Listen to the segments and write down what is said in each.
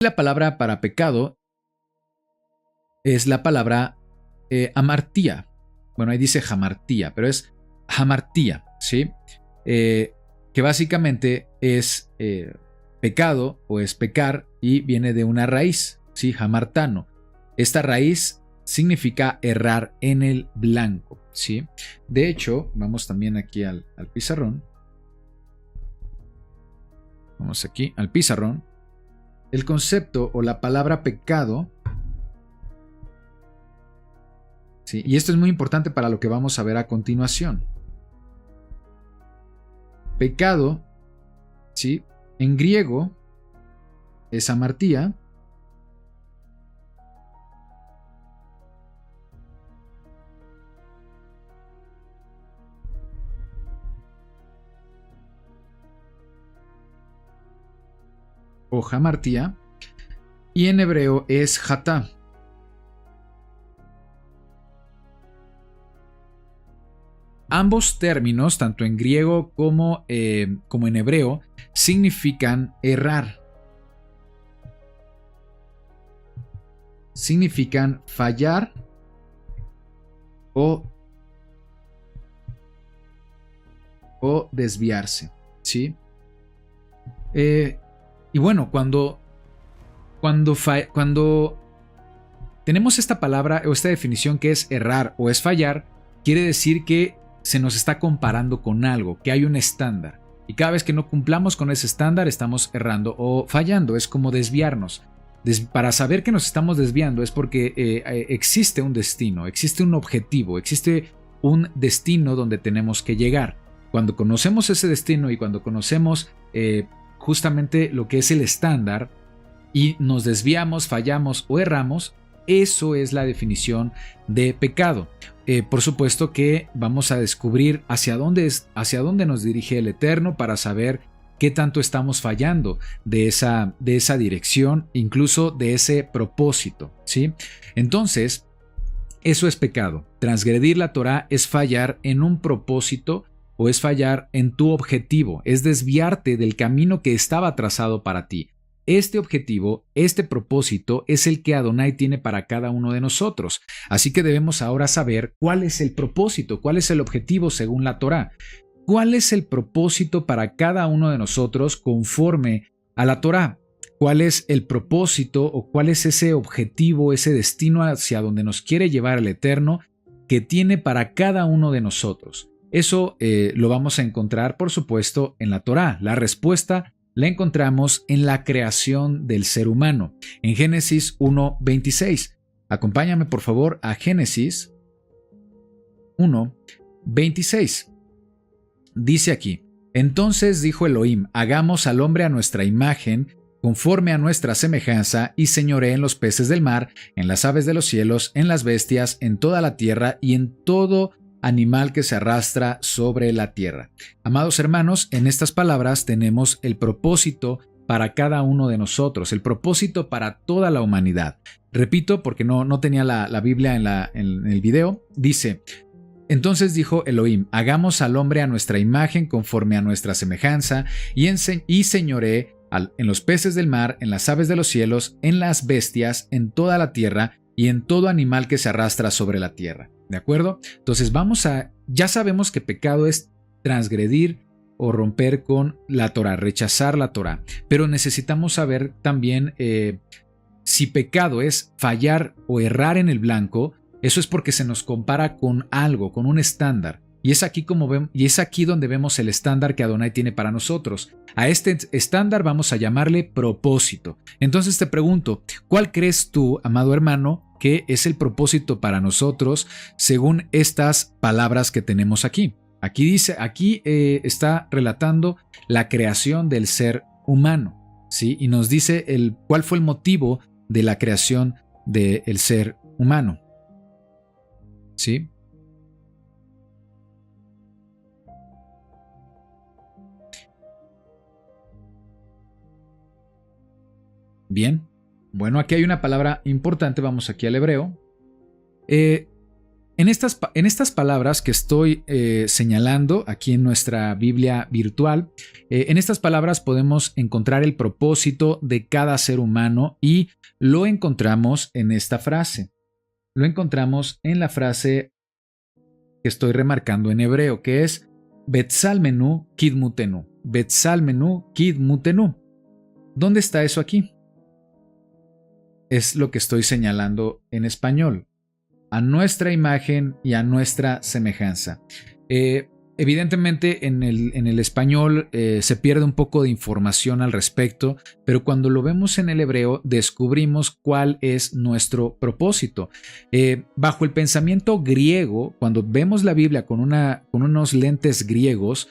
La palabra para pecado es la palabra amartía. Bueno, ahí dice hamartía, pero es hamartía, ¿sí? Que básicamente es pecado o es pecar y viene de una raíz, ¿sí? Hamartano. Esta raíz significa errar en el blanco, ¿sí? De hecho, vamos también aquí al pizarrón. Vamos aquí al pizarrón. El concepto o la palabra pecado, ¿sí? Y esto es muy importante para lo que vamos a ver a continuación. Pecado, ¿sí? En griego es amartía. O hamartía. Y en hebreo es hatá. Ambos términos, tanto en griego como en hebreo, significan errar. Significan fallar o desviarse, ¿sí? Y bueno, cuando tenemos esta palabra o esta definición que es errar o es fallar, quiere decir que se nos está comparando con algo, que hay un estándar. Y cada vez que no cumplamos con ese estándar estamos errando o fallando, es como desviarnos. Para saber que nos estamos desviando es porque existe un destino, existe un objetivo, existe un destino donde tenemos que llegar. Cuando conocemos ese destino y cuando conocemos justamente lo que es el estándar y nos desviamos, fallamos o erramos, eso es la definición de pecado. Por supuesto que vamos a descubrir hacia dónde nos dirige el Eterno para saber qué tanto estamos fallando de esa dirección, incluso de ese propósito, ¿sí? Entonces, eso es pecado. Transgredir la Torá es fallar en un propósito o es fallar en tu objetivo, es desviarte del camino que estaba trazado para ti. Este objetivo, este propósito es el que Adonai tiene para cada uno de nosotros. Así que debemos ahora saber cuál es el propósito, cuál es el objetivo según la Torá. ¿Cuál es el propósito para cada uno de nosotros conforme a la Torá? ¿Cuál es el propósito o cuál es ese objetivo, ese destino hacia donde nos quiere llevar el Eterno que tiene para cada uno de nosotros? Eso lo vamos a encontrar, por supuesto, en la Torá. La respuesta la encontramos en la creación del ser humano, en Génesis 1:26. Acompáñame, por favor, a Génesis 1:26. Dice aquí: entonces dijo Elohim, hagamos al hombre a nuestra imagen, conforme a nuestra semejanza, y señoree en los peces del mar, en las aves de los cielos, en las bestias, en toda la tierra y en todo animal que se arrastra sobre la tierra. Amados hermanos, en estas palabras tenemos el propósito para cada uno de nosotros, el propósito para toda la humanidad. Repito, porque no tenía la Biblia en el video, dice: entonces dijo Elohim, hagamos al hombre a nuestra imagen, conforme a nuestra semejanza, y señoree en los peces del mar, en las aves de los cielos, en las bestias, en toda la tierra y en todo animal que se arrastra sobre la tierra. ¿De acuerdo? Entonces ya sabemos que pecado es transgredir o romper con la Torá, rechazar la Torá, pero necesitamos saber también si pecado es fallar o errar en el blanco. Eso es porque se nos compara con algo, con un estándar. Y es aquí donde vemos el estándar que Adonai tiene para nosotros. A este estándar vamos a llamarle propósito. Entonces te pregunto, ¿cuál crees tú, amado hermano, que es el propósito para nosotros según estas palabras que tenemos aquí? Aquí está relatando la creación del ser humano, ¿sí? Y nos dice cuál fue el motivo de la creación del ser humano, ¿sí? Bien, bueno, aquí hay una palabra importante, vamos aquí al hebreo. En estas palabras que estoy señalando aquí en nuestra Biblia virtual, en estas palabras podemos encontrar el propósito de cada ser humano y lo encontramos en esta frase. Lo encontramos en la frase que estoy remarcando en hebreo, que es Betzalmenu Kidmutenu. Betzalmenu Kidmutenu. ¿Dónde está eso aquí? Es lo que estoy señalando en español. A nuestra imagen y a nuestra semejanza. Evidentemente en el español se pierde un poco de información al respecto, pero cuando lo vemos en el hebreo descubrimos cuál es nuestro propósito. Bajo el pensamiento griego, cuando vemos la Biblia con unos lentes griegos,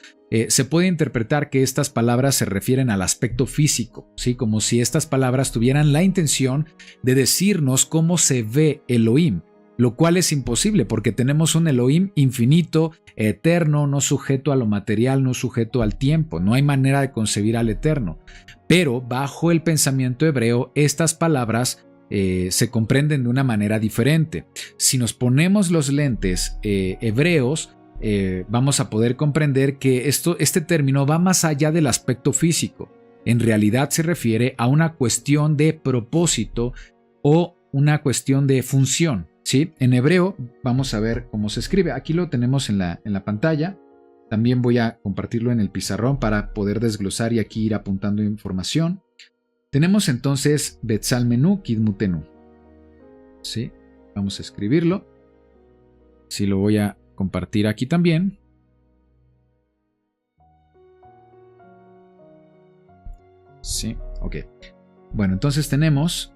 se puede interpretar que estas palabras se refieren al aspecto físico, ¿sí? Como si estas palabras tuvieran la intención de decirnos cómo se ve Elohim. Lo cual es imposible porque tenemos un Elohim infinito, eterno, no sujeto a lo material, no sujeto al tiempo. No hay manera de concebir al eterno. Pero bajo el pensamiento hebreo, estas palabras se comprenden de una manera diferente. Si nos ponemos los lentes hebreos, vamos a poder comprender que este término va más allá del aspecto físico. En realidad se refiere a una cuestión de propósito o una cuestión de función. ¿Sí? En hebreo vamos a ver cómo se escribe. Aquí lo tenemos en la pantalla. También voy a compartirlo en el pizarrón para poder desglosar y aquí ir apuntando información. Tenemos entonces Betzalmenu Kidmutenu. ¿Sí? Vamos a escribirlo. Sí, lo voy a compartir aquí también. Sí, ok. Bueno, entonces tenemos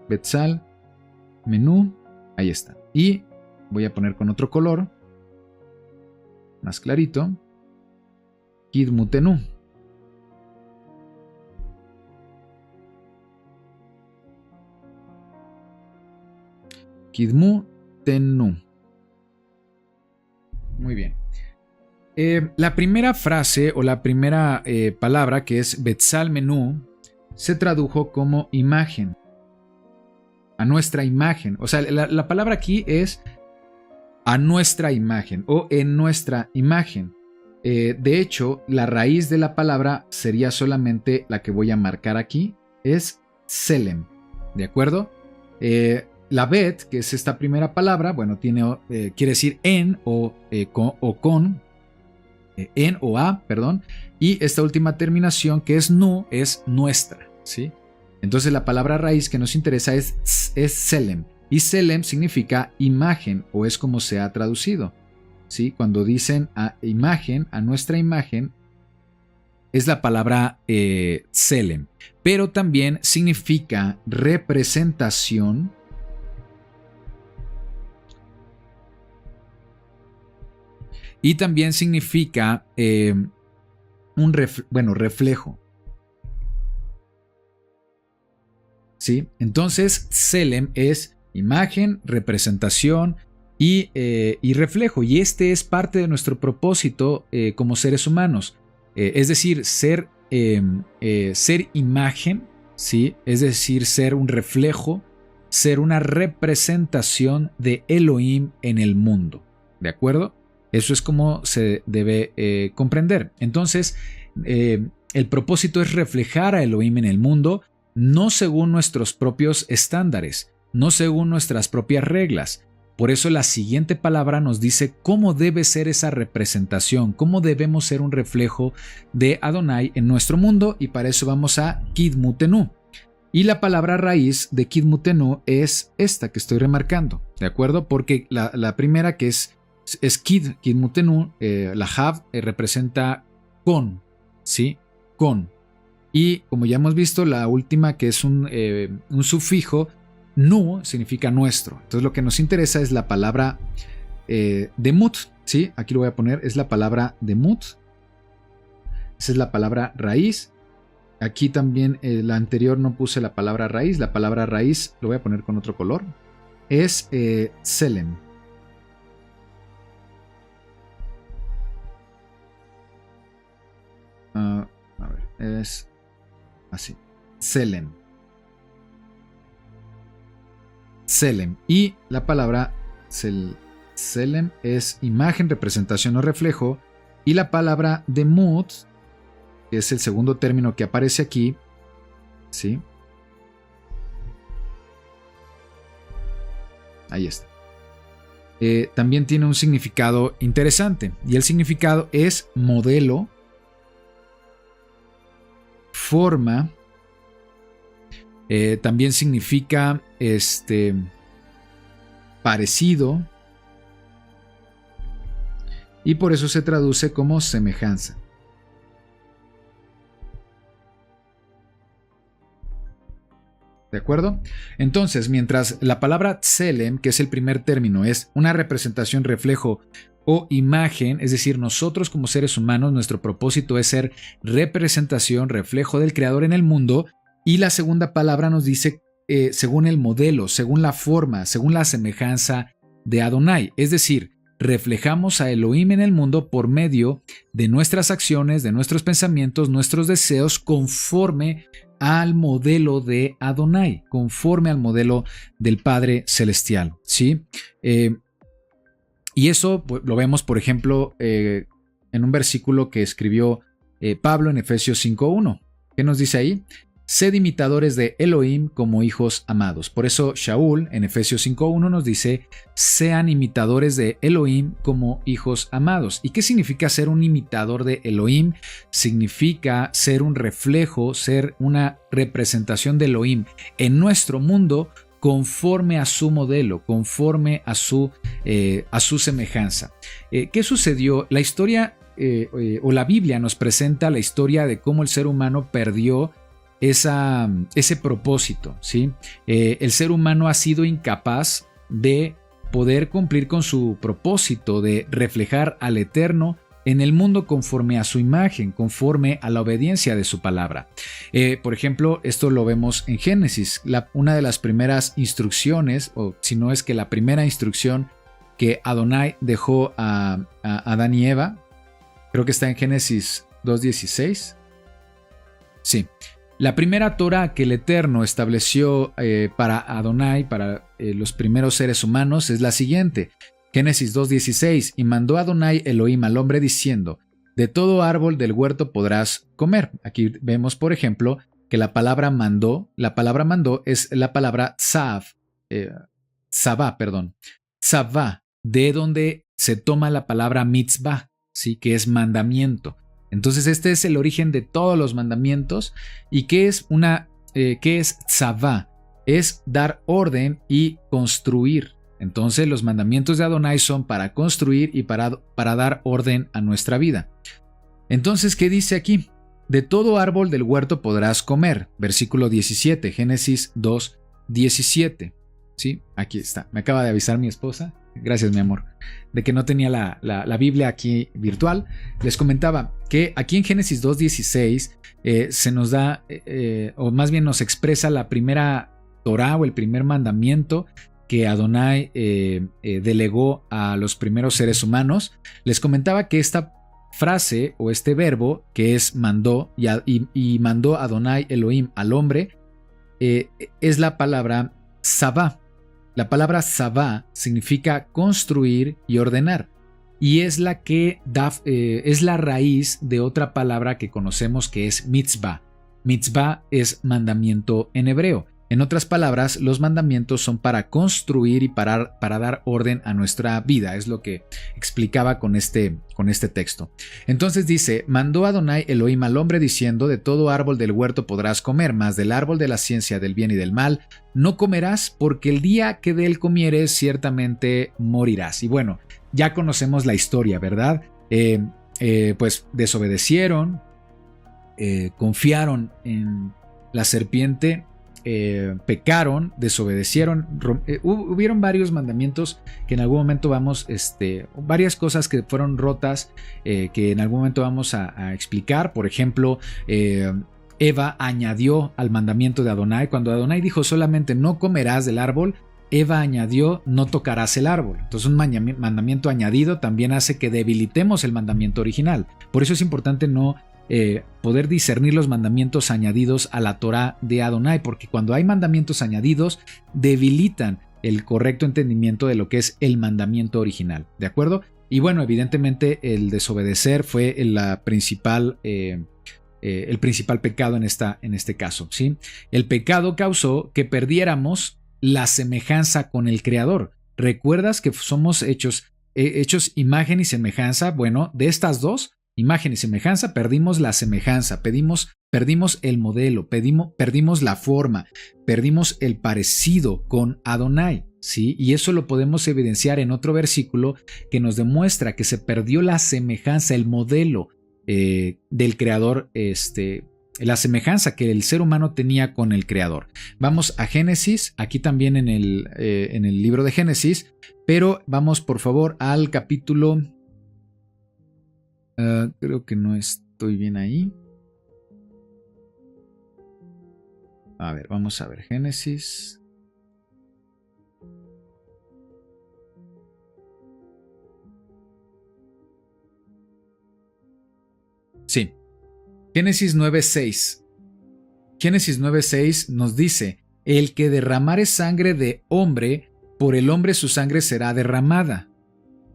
Betzal, menú, ahí está. Y voy a poner con otro color, más clarito, Kidmutenu. Kidmutenu. Muy bien. La primera frase o la primera palabra, que es Betzal menú, se tradujo como imagen. A nuestra imagen. O sea, la palabra aquí es a nuestra imagen o en nuestra imagen. De hecho, la raíz de la palabra sería solamente la que voy a marcar aquí. Es Selem. ¿De acuerdo? La bet, que es esta primera palabra, bueno, quiere decir en o con. En o a, perdón. Y esta última terminación, que es nu, es nuestra. ¿Sí? Entonces la palabra raíz que nos interesa es Selem. Y Selem significa imagen, o es como se ha traducido. ¿Sí? Cuando dicen a imagen, a nuestra imagen, es la palabra Selem. Pero también significa representación. Y también significa reflejo. ¿Sí? Entonces, Selem es imagen, representación y reflejo. Y este es parte de nuestro propósito como seres humanos. Es decir, ser imagen, ¿sí? Es decir, ser un reflejo, ser una representación de Elohim en el mundo. ¿De acuerdo? Eso es como se debe comprender. Entonces, el propósito es reflejar a Elohim en el mundo, no según nuestros propios estándares, no según nuestras propias reglas. Por eso la siguiente palabra nos dice cómo debe ser esa representación, cómo debemos ser un reflejo de Adonai en nuestro mundo, y para eso vamos a Kidmutenu. Y la palabra raíz de Kidmutenu es esta que estoy remarcando, ¿de acuerdo? Porque la primera, que es Kidmutenu, la Hav representa con, ¿sí? Con. Y como ya hemos visto, la última, que es un sufijo, nu, significa nuestro. Entonces lo que nos interesa es la palabra demut, ¿sí? Aquí lo voy a poner, es la palabra demut. Esa es la palabra raíz. Aquí también la anterior no puse la palabra raíz. La palabra raíz, lo voy a poner con otro color, es Selem. A ver, es así, Selem. Tselem. Y la palabra Tselem es imagen, representación o reflejo. Y la palabra Demut, que es el segundo término que aparece aquí, ¿sí? Ahí está. También tiene un significado interesante. Y el significado es modelo, forma. También significa parecido. Y por eso se traduce como semejanza. ¿De acuerdo? Entonces, mientras la palabra Tselem, que es el primer término, es una representación, reflejo o imagen, es decir, nosotros como seres humanos, nuestro propósito es ser representación, reflejo del Creador en el mundo, y la segunda palabra nos dice según el modelo, según la forma, según la semejanza de Adonai, es decir, reflejamos a Elohim en el mundo por medio de nuestras acciones, de nuestros pensamientos, nuestros deseos, conforme al modelo de Adonai, conforme al modelo del Padre Celestial, ¿sí? Y eso lo vemos, por ejemplo, en un versículo que escribió Pablo en Efesios 5:1. ¿Qué nos dice ahí? Sed imitadores de Elohim como hijos amados. Por eso Shaul en Efesios 5:1 nos dice, sean imitadores de Elohim como hijos amados. ¿Y qué significa ser un imitador de Elohim? Significa ser un reflejo, ser una representación de Elohim en nuestro mundo conforme a su modelo, conforme a su semejanza. ¿Qué sucedió? La historia o la Biblia nos presenta la historia de cómo el ser humano perdió ese propósito, ¿sí? El ser humano ha sido incapaz de poder cumplir con su propósito de reflejar al Eterno en el mundo conforme a su imagen, conforme a la obediencia de su palabra. Por ejemplo, esto lo vemos en Génesis, una de las primeras instrucciones, o si no es que la primera instrucción que Adonai dejó a Adán y Eva, creo que está en Génesis 2:16. Sí. La primera Torah que el Eterno estableció para Adonai, para los primeros seres humanos, es la siguiente. Génesis 2:16, y mandó Adonai Elohim al hombre diciendo, de todo árbol del huerto podrás comer. Aquí vemos, por ejemplo, que la palabra mandó es la palabra tzavá, de donde se toma la palabra mitzvah, ¿sí? Que es mandamiento. Entonces este es el origen de todos los mandamientos. ¿Y qué es tzavá? Es dar orden y construir. Entonces los mandamientos de Adonai son para construir y para dar orden a nuestra vida. Entonces, ¿qué dice aquí? De todo árbol del huerto podrás comer. Versículo 17, Génesis 2:17. ¿Sí? Aquí está. Me acaba de avisar mi esposa. Gracias, mi amor. De que no tenía la Biblia aquí virtual. Les comentaba que aquí en Génesis 2:16 se nos da, o más bien nos expresa la primera Torah o el primer mandamiento que Adonai delegó a los primeros seres humanos. Les comentaba que esta frase o este verbo que es mandó y mandó Adonai Elohim al hombre es la palabra sabá. La palabra sabá significa construir y ordenar, y es la que es la raíz de otra palabra que conocemos que es mitzvah. Mitzvah es mandamiento en hebreo. En otras palabras, los mandamientos son para construir y para dar orden a nuestra vida. Es lo que explicaba con este texto. Entonces dice, mandó Adonai Elohim al hombre diciendo, de todo árbol del huerto podrás comer, mas del árbol de la ciencia del bien y del mal no comerás, porque el día que de él comieres ciertamente morirás. Y bueno, ya conocemos la historia, ¿verdad? Pues desobedecieron, confiaron en la serpiente, pecaron, desobedecieron, hubieron varios mandamientos que en algún momento varias cosas que fueron rotas, que en algún momento vamos a explicar. Por ejemplo, Eva añadió al mandamiento de Adonai. Cuando Adonai dijo solamente no comerás del árbol, Eva añadió no tocarás el árbol. Entonces un mandamiento añadido también hace que debilitemos el mandamiento original. Por eso es importante no poder discernir los mandamientos añadidos a la Torah de Adonai, porque cuando hay mandamientos añadidos debilitan el correcto entendimiento de lo que es el mandamiento original, ¿de acuerdo? Y bueno, evidentemente el desobedecer fue el principal pecado en este caso, ¿sí? El pecado causó que perdiéramos la semejanza con el Creador. ¿Recuerdas que somos hechos imagen y semejanza? Bueno, de estas dos, imagen y semejanza, perdimos la semejanza, perdimos el modelo, perdimos la forma, perdimos el parecido con Adonai, ¿sí? Y eso lo podemos evidenciar en otro versículo que nos demuestra que se perdió la semejanza, el modelo del Creador, la semejanza que el ser humano tenía con el Creador. Vamos a Génesis, aquí también en el libro de Génesis, pero vamos por favor al capítulo, creo que no estoy bien ahí. A ver, vamos a ver, Génesis. Sí, Génesis 9:6. Génesis 9:6 nos dice: el que derramare sangre de hombre, por el hombre su sangre será derramada,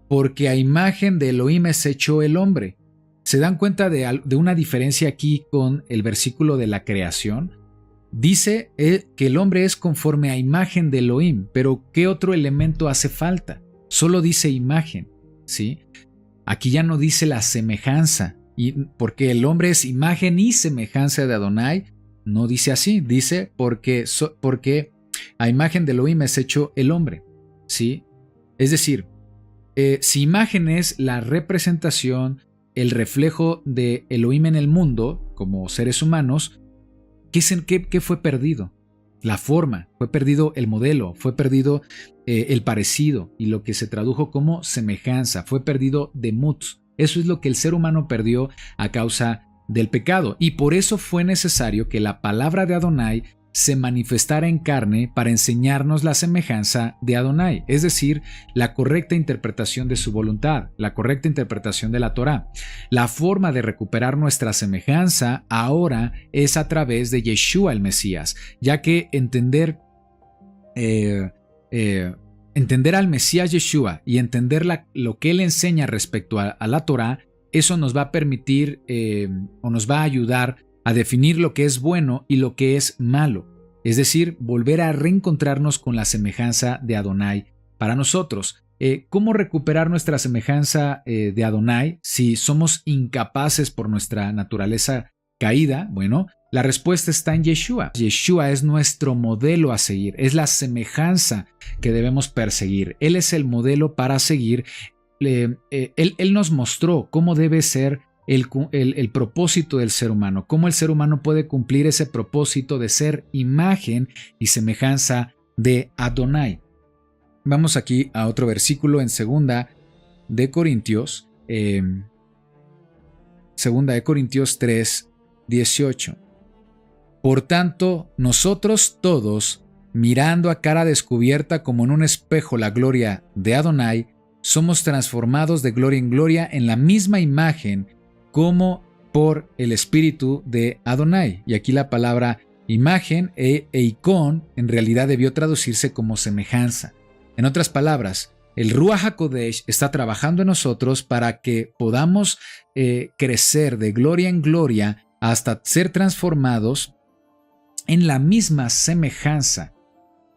porque a imagen de Elohim es hecho el hombre. ¿Se dan cuenta de una diferencia aquí con el versículo de la creación? Dice que el hombre es conforme a imagen de Elohim, pero ¿qué otro elemento hace falta? Solo dice imagen, ¿sí? Aquí ya no dice la semejanza, y porque el hombre es imagen y semejanza de Adonai, no dice así, dice porque a imagen de Elohim es hecho el hombre, ¿sí? Es decir, si imagen es la representación, el reflejo de Elohim en el mundo, como seres humanos, ¿qué fue perdido? La forma, fue perdido el modelo, fue perdido el parecido, y lo que se tradujo como semejanza, fue perdido demut. Eso es lo que el ser humano perdió a causa del pecado, y por eso fue necesario que la palabra de Adonai se manifestara en carne para enseñarnos la semejanza de Adonai, es decir, la correcta interpretación de su voluntad, la correcta interpretación de la Torá. La forma de recuperar nuestra semejanza ahora es a través de Yeshua el Mesías, ya que entender al Mesías Yeshua y entender lo que él enseña respecto a la Torá, eso nos va a permitir o nos va a ayudar a definir lo que es bueno y lo que es malo, es decir, volver a reencontrarnos con la semejanza de Adonai para nosotros. ¿Cómo recuperar nuestra semejanza de Adonai si somos incapaces por nuestra naturaleza caída? Bueno, la respuesta está en Yeshua. Yeshua es nuestro modelo a seguir, es la semejanza que debemos perseguir. Él es el modelo para seguir. Él nos mostró cómo debe ser el propósito del ser humano, cómo el ser humano puede cumplir ese propósito de ser imagen y semejanza de Adonai. Vamos aquí a otro versículo en Segunda de Corintios 3:18. Por tanto, nosotros todos, mirando a cara descubierta como en un espejo la gloria de Adonai, somos transformados de gloria en gloria en la misma imagen como por el Espíritu de Adonai. Y aquí la palabra imagen e icón en realidad debió traducirse como semejanza. En otras palabras, el Ruach HaKodesh está trabajando en nosotros para que podamos crecer de gloria en gloria hasta ser transformados en la misma semejanza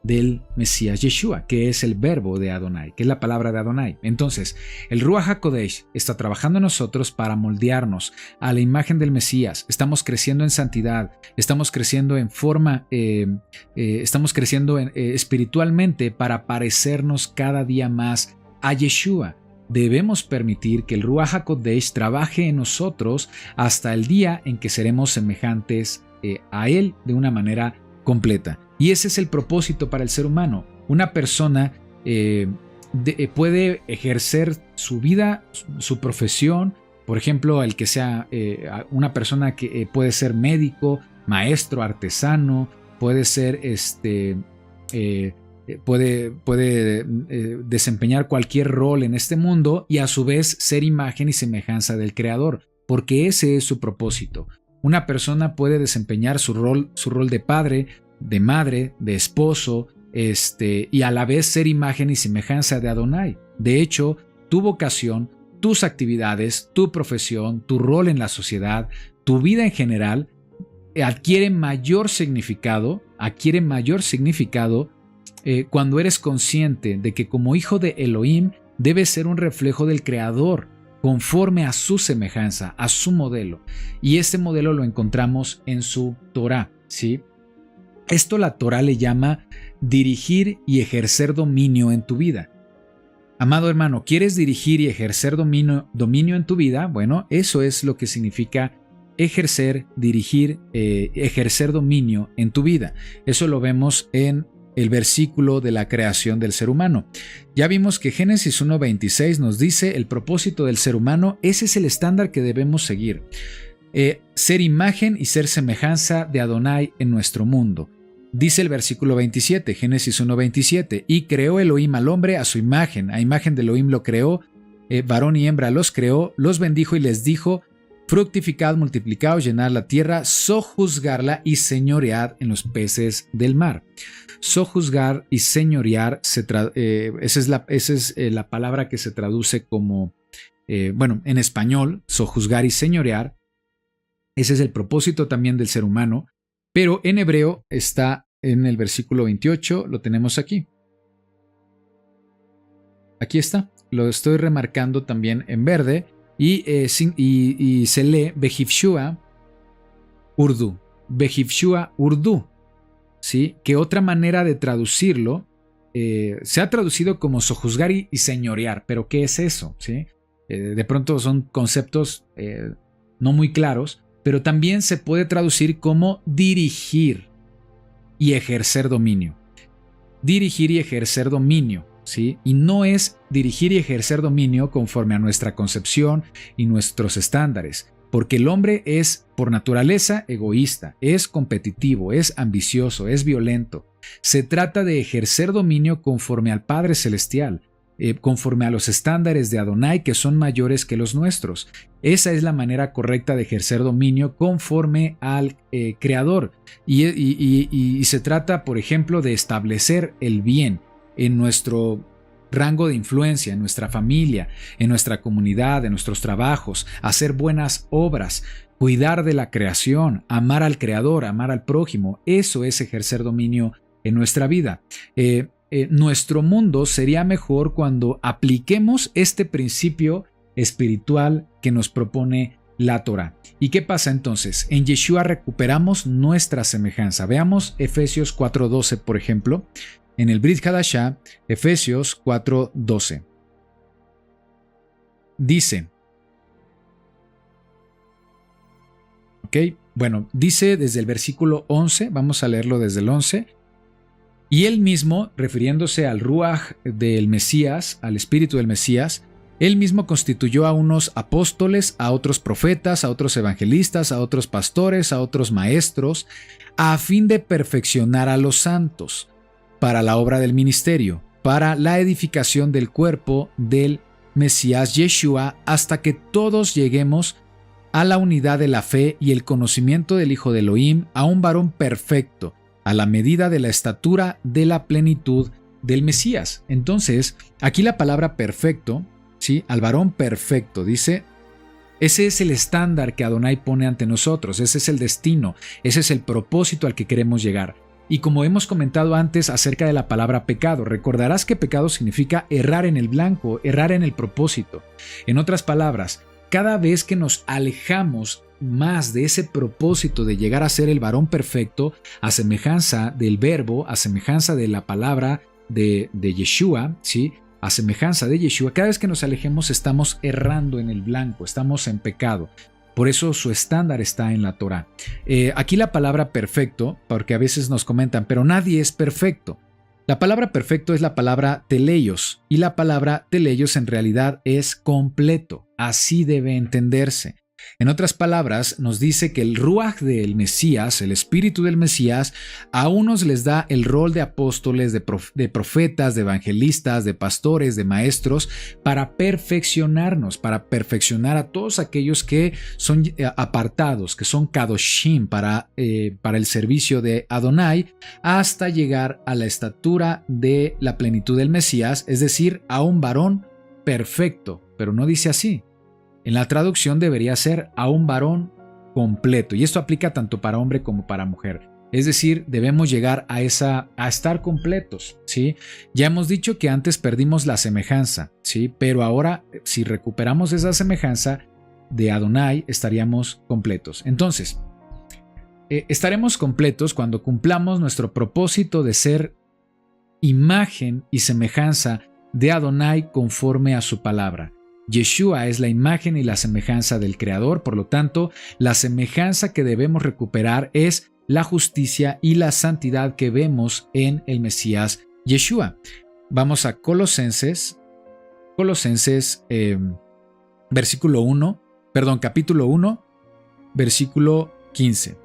del Mesías Yeshua, que es el verbo de Adonai, que es la palabra de Adonai. Entonces, el Ruach HaKodesh está trabajando en nosotros para moldearnos a la imagen del Mesías. Estamos creciendo en santidad, estamos creciendo en forma, estamos creciendo espiritualmente para parecernos cada día más a Yeshua. Debemos permitir que el Ruach HaKodesh trabaje en nosotros hasta el día en que seremos semejantes a Él de una manera completa. Y ese es el propósito para el ser humano. Una persona puede ejercer su vida, su profesión, por ejemplo, el que sea una persona que puede ser médico, maestro, artesano, puede ser puede desempeñar cualquier rol en este mundo y a su vez ser imagen y semejanza del Creador, porque ese es su propósito. Una persona puede desempeñar su rol de padre, de madre, de esposo, y a la vez ser imagen y semejanza de Adonai. De hecho, tu vocación, tus actividades, tu profesión, tu rol en la sociedad, tu vida en general, adquiere mayor significado cuando eres consciente de que como hijo de Elohim debes ser un reflejo del Creador, conforme a su semejanza, a su modelo. Y este modelo lo encontramos en su Torah, ¿sí? Esto la Torah le llama dirigir y ejercer dominio en tu vida. Amado hermano, ¿quieres dirigir y ejercer dominio en tu vida? Bueno, eso es lo que significa ejercer, dirigir, ejercer dominio en tu vida. Eso lo vemos en el versículo de la creación del ser humano. Ya vimos que Génesis 1:26 nos dice el propósito del ser humano, ese es el estándar que debemos seguir. Ser imagen y ser semejanza de Adonai en nuestro mundo. Dice el versículo 27, Génesis 1:27, y creó Elohim al hombre a su imagen, a imagen de Elohim lo creó, varón y hembra los creó, los bendijo y les dijo, fructificad, multiplicaos, llenad la tierra, sojuzgarla y señoread en los peces del mar. Sojuzgar y señorear, esa es la palabra que se traduce como, en español, sojuzgar y señorear. Ese es el propósito también del ser humano, pero en hebreo está en el versículo 28, lo tenemos aquí. Aquí está, lo estoy remarcando también en verde y se lee Behivshua Urdu. Behivshua Urdu, ¿sí? Que otra manera de traducirlo se ha traducido como sojuzgar y señorear, pero ¿qué es eso? ¿Sí? De pronto son conceptos no muy claros, pero también se puede traducir como dirigir y ejercer dominio. Dirigir y ejercer dominio, ¿sí? Y no es dirigir y ejercer dominio conforme a nuestra concepción y nuestros estándares, porque el hombre es por naturaleza egoísta, es competitivo, es ambicioso, es violento. Se trata de ejercer dominio conforme al Padre Celestial, conforme a los estándares de Adonai que son mayores que los nuestros. Esa es la manera correcta de ejercer dominio conforme al Creador. Y se trata, por ejemplo, de establecer el bien en nuestro rango de influencia, en nuestra familia, en nuestra comunidad, en nuestros trabajos, hacer buenas obras, cuidar de la creación, amar al Creador, amar al prójimo. Eso es ejercer dominio en nuestra vida. Nuestro mundo sería mejor cuando apliquemos este principio espiritual que nos propone la Torah. ¿Y qué pasa entonces? En Yeshua recuperamos nuestra semejanza. Veamos Efesios 4:12, por ejemplo. En el Brit Hadashah, Efesios 4:12. Dice, dice desde el versículo 11, vamos a leerlo desde el 11. Y él mismo, refiriéndose al Ruach del Mesías, al Espíritu del Mesías, él mismo constituyó a unos apóstoles, a otros profetas, a otros evangelistas, a otros pastores, a otros maestros, a fin de perfeccionar a los santos, para la obra del ministerio, para la edificación del cuerpo del Mesías Yeshua, hasta que todos lleguemos a la unidad de la fe y el conocimiento del Hijo de Elohim, a un varón perfecto, a la medida de la estatura de la plenitud del Mesías. Entonces, aquí la palabra perfecto, ¿sí? Al varón perfecto, dice, ese es el estándar que Adonai pone ante nosotros, ese es el destino, ese es el propósito al que queremos llegar. Y como hemos comentado antes acerca de la palabra pecado, recordarás que pecado significa errar en el blanco, errar en el propósito. En otras palabras, cada vez que nos alejamos más de ese propósito de llegar a ser el varón perfecto, a semejanza del verbo, a semejanza de la palabra de Yeshua, ¿sí? A semejanza de Yeshua, cada vez que nos alejemos estamos errando en el blanco, estamos en pecado. Por eso su estándar está en la Torah. Aquí la palabra perfecto, porque a veces nos comentan, pero nadie es perfecto. La palabra perfecto es la palabra teleios, y la palabra teleios en realidad es completo, así debe entenderse. En otras palabras, nos dice que el Ruach del Mesías, el espíritu del Mesías, a unos les da el rol de apóstoles, de profetas, de evangelistas, de pastores, de maestros, para perfeccionarnos, para perfeccionar a todos aquellos que son apartados, que son kadoshim para el servicio de Adonai, hasta llegar a la estatura de la plenitud del Mesías, es decir, a un varón perfecto, pero no dice así. En la traducción debería ser a un varón completo, y esto aplica tanto para hombre como para mujer. Es decir, debemos llegar a estar completos, ¿sí? Ya hemos dicho que antes perdimos la semejanza, ¿sí? Pero ahora, si recuperamos esa semejanza de Adonai, estaríamos completos. Entonces, estaremos completos cuando cumplamos nuestro propósito de ser imagen y semejanza de Adonai conforme a su palabra. Yeshua es la imagen y la semejanza del Creador, por lo tanto, la semejanza que debemos recuperar es la justicia y la santidad que vemos en el Mesías Yeshua. Vamos a Colosenses capítulo 1, versículo 15.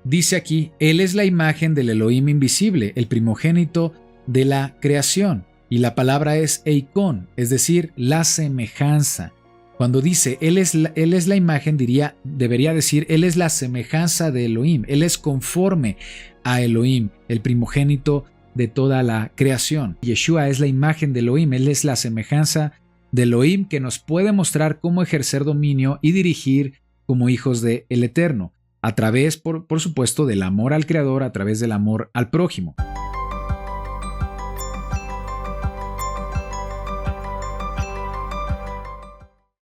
Dice aquí, Él es la imagen del Elohim invisible, el primogénito de la creación. Y la palabra es eikon, es decir, la semejanza. Cuando dice él es la imagen, debería decir Él es la semejanza de Elohim. Él es conforme a Elohim, el primogénito de toda la creación. Yeshua es la imagen de Elohim. Él es la semejanza de Elohim que nos puede mostrar cómo ejercer dominio y dirigir como hijos del Eterno, a través, por supuesto, del amor al Creador, a través del amor al prójimo.